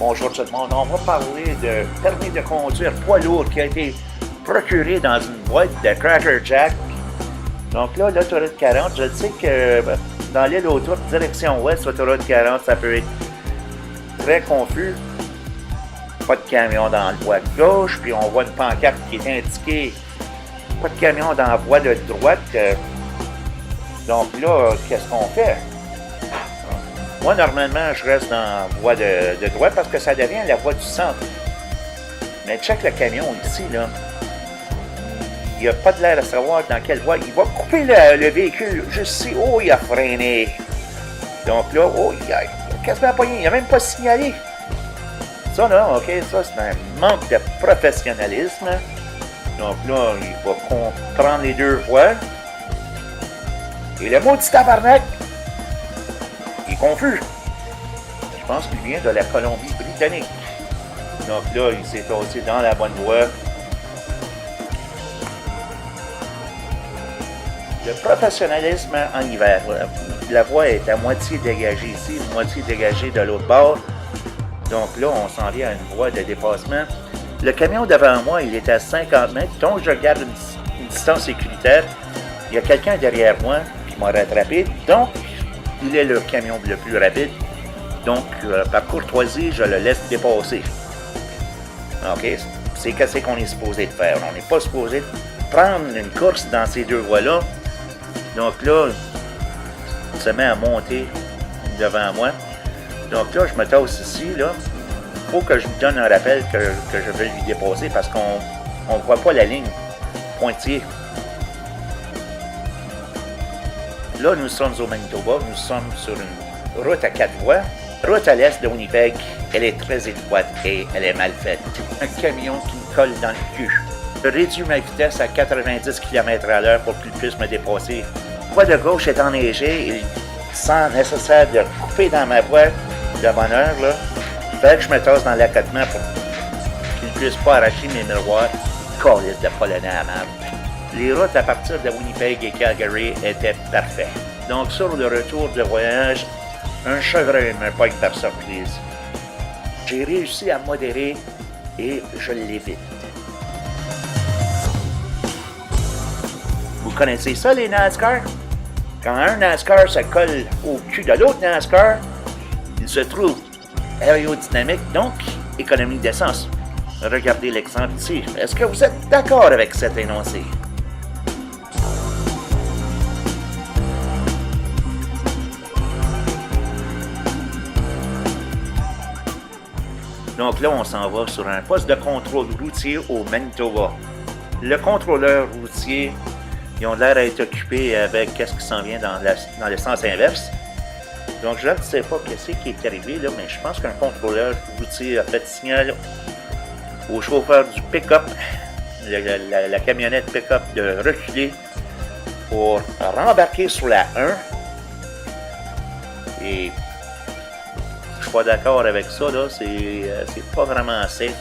Bonjour tout le monde. On va parler de permis de conduire poids lourd qui a été procuré dans une boîte de Cracker Jack. Donc là, l'autoroute 40, je sais que dans l'île autour, direction ouest, l'autoroute 40, ça peut être très confus. Pas de camion dans la voie de gauche, puis on voit une pancarte qui est indiquée pas de camion dans la voie de droite. Donc là, qu'est-ce qu'on fait? Moi, normalement, je reste dans la voie de droite parce que ça devient la voie du centre. Mais check le camion ici, là. Il n'y a pas de l'air à savoir dans quelle voie. Il va couper le véhicule juste ici. Oh, il a freiné. Donc là, oh, il a quasiment pas. Il n'a même pas signalé. Ça, là, OK, ça, c'est un manque de professionnalisme. Donc là, il va prendre les deux voies. Et le maudit tabarnak, il est confus. Je pense qu'il vient de la Colombie-Britannique. Donc là, il s'est tassé dans la bonne voie. Le professionnalisme en hiver. La voie est à moitié dégagée ici, moitié dégagée de l'autre bord. Donc là, on s'en vient à une voie de dépassement. Le camion devant moi, il est à 50 mètres. Donc, je regarde une distance sécuritaire. Il y a quelqu'un derrière moi qui m'a rattrapé. Donc, il est le camion le plus rapide. Donc, par courtoisie, je le laisse dépasser. OK? C'est qu'est-ce qu'on est supposé de faire. On n'est pas supposé de prendre une course dans ces deux voies-là. Donc là, il se met à monter devant moi. Donc là, je me tasse ici, là. Il faut que je lui donne un rappel que je veux lui dépasser parce qu'on ne voit pas la ligne pointillée. Là, nous sommes au Manitoba. Nous sommes sur une route à 4 voies. Route à l'est de Winnipeg, elle est très étroite et elle est mal faite. Un camion qui me colle dans le cul. Je réduis ma vitesse à 90 km/h pour qu'il puisse me dépasser. La voie de gauche est enneigée. Il sent nécessaire de couper dans ma voie de bonne heure, là. Il fallait que je me tasse dans l'accotement pour qu'il ne puisse pas arracher mes miroirs. Calice de polonais à merde. Les routes à partir de Winnipeg et Calgary étaient parfaites. Donc, sur le retour de voyage, un chagrin me pogne par surprise. J'ai réussi à modérer et je l'évite. Vous connaissez ça, les NASCAR? Quand un NASCAR se colle au cul de l'autre NASCAR, il se trouve aérodynamique, donc économie d'essence. Regardez l'exemple ici. Est-ce que vous êtes d'accord avec cet énoncé? Donc là, on s'en va sur un poste de contrôle routier au Manitoba. Le contrôleur routier, ils ont l'air à être occupés avec qu'est-ce qui s'en vient dans le sens inverse. Donc je ne sais pas qu'est-ce qui est arrivé, là, mais je pense qu'un contrôleur routier a fait signal au chauffeur du pick-up, la camionnette pick-up, de reculer pour rembarquer sur la 1. Et je suis pas d'accord avec ça, là, c'est pas vraiment safe.